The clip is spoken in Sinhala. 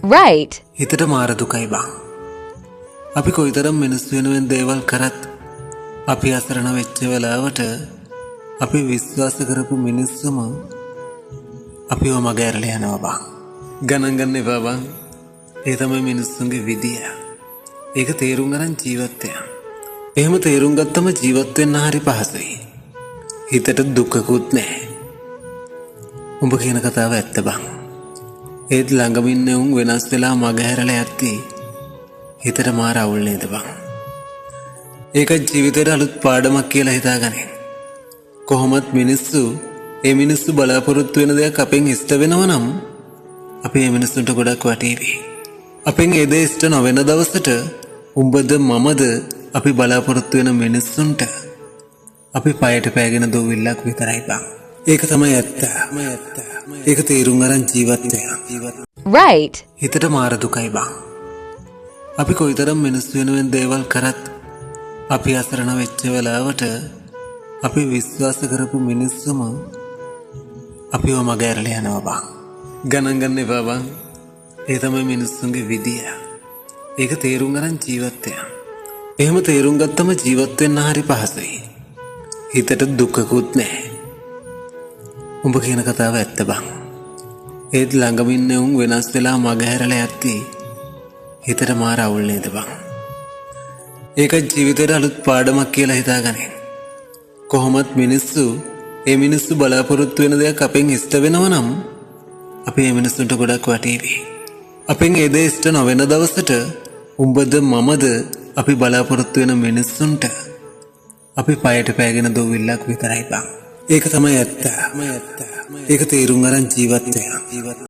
Right. හිතට මාර දුකයි බං. අපි කොයිතරම් මිනිස්සු වෙනුවෙන් දේවල් කරත් අපි අසරණ වෙච්ච වෙලාවට අපි විශ්වාස කරපු මිනිස්සුම අපිව මගහැරලා යනවා බං. ගණන් ගන්න එපා බං. ඒ තමයි මිනිස්සුන්ගේ විදිය. ඒක තේරුම් ගන්න ජීවත් වෙන්න. එහෙම තේරුම් ගත්තම ජීවත් වෙන්න හරි පහසුයි. හිතට දුකකුත් නැහැ. උඹ කියන කතාව ඇත්ත බං. ඒත් ළඟම ඉන්න උන් වෙනස් වෙලා මගහැරලා යද්දී හිතට මාර අවුල් නේද බං. ඒක ජීවිතේට අලුත් පාඩමක් කියලා හිතාගනින්. කොහොමත් මිනිස්සු බලාපොරොත්තු වෙන දෙයක් අපෙන් ඉෂ්ට වෙනවා නම් අපි ඒ මිනිස්සුන්ට ගොඩක් වටීවි. අපෙන් ඒ දේ ඉෂ්ට නොවන දවසට උඹද මමද අපි බලාපොරොත්තු වෙන මිනිස්සුන්ට අපි පයට පෑගෙන දොවිල්ලක් විතරයි බං. ඒක තමයි ඇත්ත. ඒක තේරුම් අරන් ජීවත් වෙන්න. Right. හිතට මාර දුකයි බං. අපි කොයිතරම් මිනිස්සු වෙනුවෙන් දේවල් කරත් අපි අසරණ වෙච්ච වෙලාවට අපි විශ්වාස කරපු මිනිස්සුම අපිව මගහැරලා යනවා බං. ගණන් ගන්න එපා බං. ඒ තමයි මිනිස්සුන්ගේ විදිය. ඒක තේරුම් අරන් ජීවත් වෙන්න. එහෙම තේරුම් ගත්තම ජීවත් වෙන්න හරි පහසුයි. හිතට දුකකුත් නැහැ. උඹ කියන කතාව ඇත්ත බං. ඒත් ළඟම ඉන්න උන් වෙනස් වෙලා මගහැරලා යද්දී හිතට මාර අවුල් නේද බං. ඒක ජීවිතේට අලුත් පාඩමක් කියලා හිතාගනින්. කොහොමත් මිනිස්සු බලාපොරොත්තු වෙන දෙයක් අපෙන් ඉෂ්ට වෙනවා නම් අපි ඒ මිනිස්සුන්ට ගොඩක් වටීවි. අපෙන් ඒ දේ ඉෂ්ට නොවන දවසට උඹද මමද අපි බලාපොරොත්තු වෙන මිනිස්සුන්ට අපි පයට පෑගෙන දොවිල්ලක් විතරයි බං. ඒක තමයි ඇත්ත. ඒක තේරුම් අරන් ජීවත් වෙන්න.